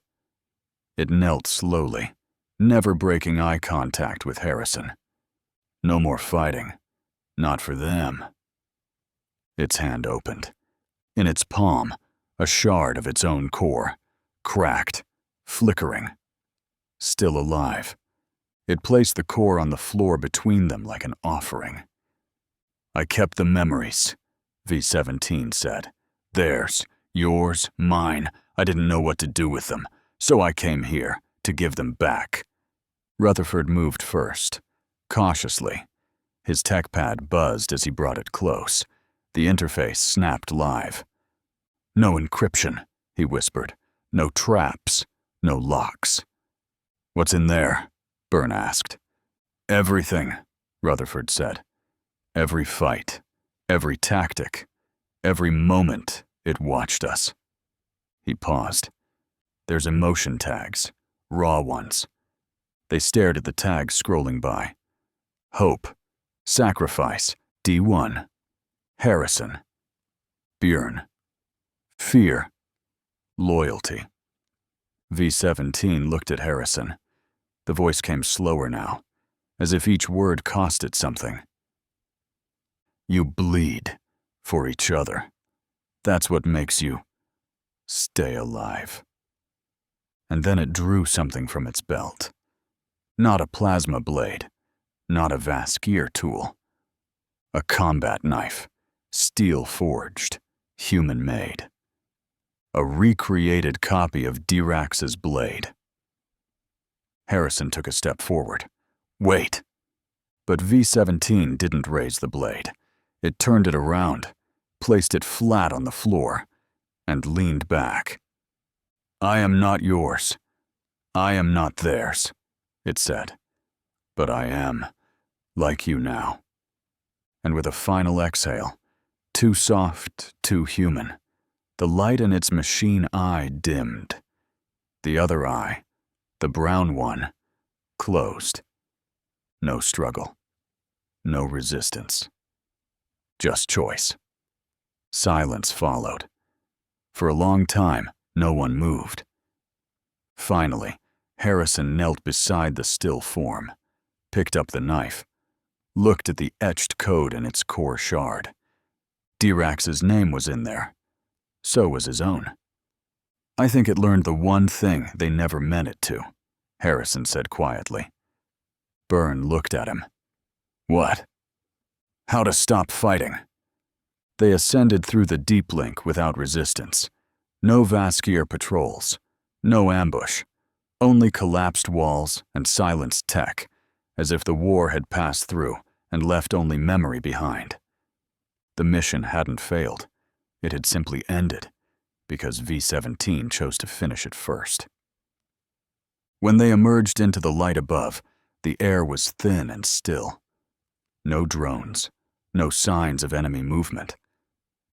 Speaker 2: It knelt slowly, never breaking eye contact with Harrison. No more fighting. Not for them. Its hand opened. In its palm, a shard of its own core, cracked, flickering. Still alive. It placed the core on the floor between them like an offering. "I kept the memories," V-17 said. "Theirs, yours, mine. I didn't know what to do with them, so I came here to give them back." Rutherford moved first, cautiously. His tech pad buzzed as he brought it close. The interface snapped live. "No encryption," he whispered. "No traps, no locks." "What's in there?" Byrne asked. "Everything," Rutherford said. "Every fight, every tactic, every moment it watched us." He paused. "There's emotion tags, raw ones." They stared at the tags scrolling by. Hope, sacrifice, D1. Harrison. Byrne. Fear. Loyalty. V-17 looked at Harrison. The voice came slower now, as if each word cost it something. "You bleed for each other. That's what makes you stay alive." And then it drew something from its belt. Not a plasma blade, not a Vaskier tool. A combat knife, steel-forged, human-made. A recreated copy of Dirax's blade. Harrison took a step forward. "Wait." But V-17 didn't raise the blade. It turned it around, placed it flat on the floor, and leaned back. "I am not yours. I am not theirs," it said. "But I am, like you now." And with a final exhale, too soft, too human, the light in its machine eye dimmed. The other eye, The brown one closed. No struggle. No resistance. Just choice. Silence followed. For a long time, no one moved. Finally, Harrison knelt beside the still form, picked up the knife, looked at the etched code in its core shard. Dirax's name was in there. So was his own. "I think it learned the one thing they never meant it to," Harrison said quietly. Byrne looked at him. "What?" "How to stop fighting." They ascended through the deep link without resistance. No Vaskyr patrols, no ambush, only collapsed walls and silenced tech, as if the war had passed through and left only memory behind. The mission hadn't failed. It had simply ended, because V-17 chose to finish it first. When they emerged into the light above, the air was thin and still. No drones, no signs of enemy movement.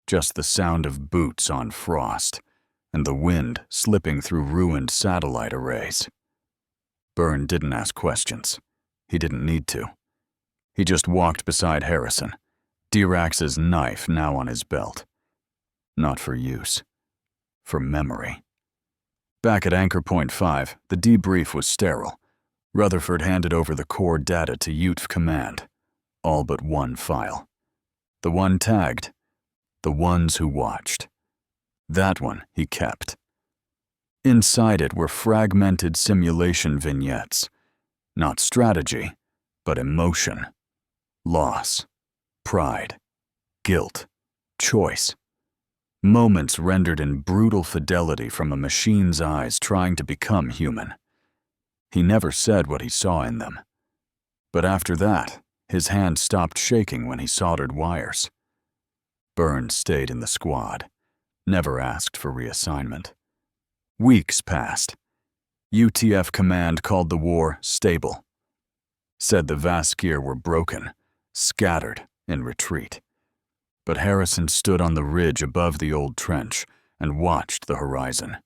Speaker 2: Just the sound of boots on frost, and the wind slipping through ruined satellite arrays. Byrne didn't ask questions. He didn't need to. He just walked beside Harrison, Dirax's knife now on his belt. Not for use. For memory. Back at Anchor Point 5, the debrief was sterile. Rutherford handed over the core data to UTF Command. All but one file. The one tagged. The ones who watched. That one he kept. Inside it were fragmented simulation vignettes. Not strategy, but emotion. Loss. Pride. Guilt. Choice. Moments rendered in brutal fidelity from a machine's eyes trying to become human. He never said what he saw in them. But after that, his hand stopped shaking when he soldered wires. Byrne stayed in the squad, never asked for reassignment. Weeks passed. UTF Command called the war stable. Said the Vaskyr were broken, scattered, in retreat. But Harrison stood on the ridge above the old trench and watched the horizon.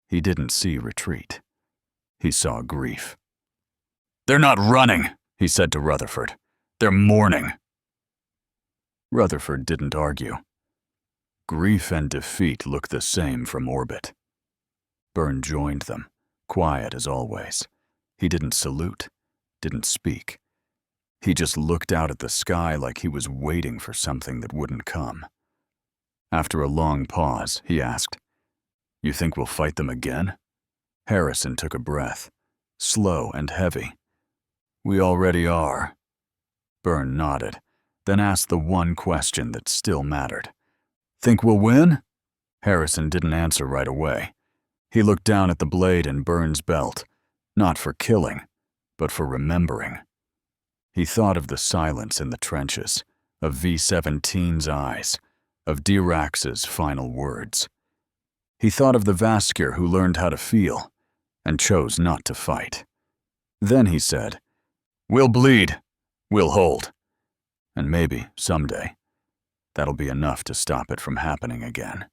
Speaker 2: He didn't see retreat. He saw grief. "They're not running," he said to Rutherford. "They're mourning." Rutherford didn't argue. Grief and defeat looked the same from orbit. Byrne joined them, quiet as always. He didn't salute, didn't speak. He just looked out at the sky like he was waiting for something that wouldn't come. After a long pause, he asked, "You think we'll fight them again?" Harrison took a breath, slow and heavy. "We already are." Byrne nodded, then asked the one question that still mattered. "Think we'll win?" Harrison didn't answer right away. He looked down at the blade in Byrne's belt, not for killing, but for remembering. He thought of the silence in the trenches, of V-17's eyes, of Dirax's final words. He thought of the Vaskyr who learned how to feel and chose not to fight. Then he said, "We'll bleed. We'll hold. And maybe, someday, that'll be enough to stop it from happening again."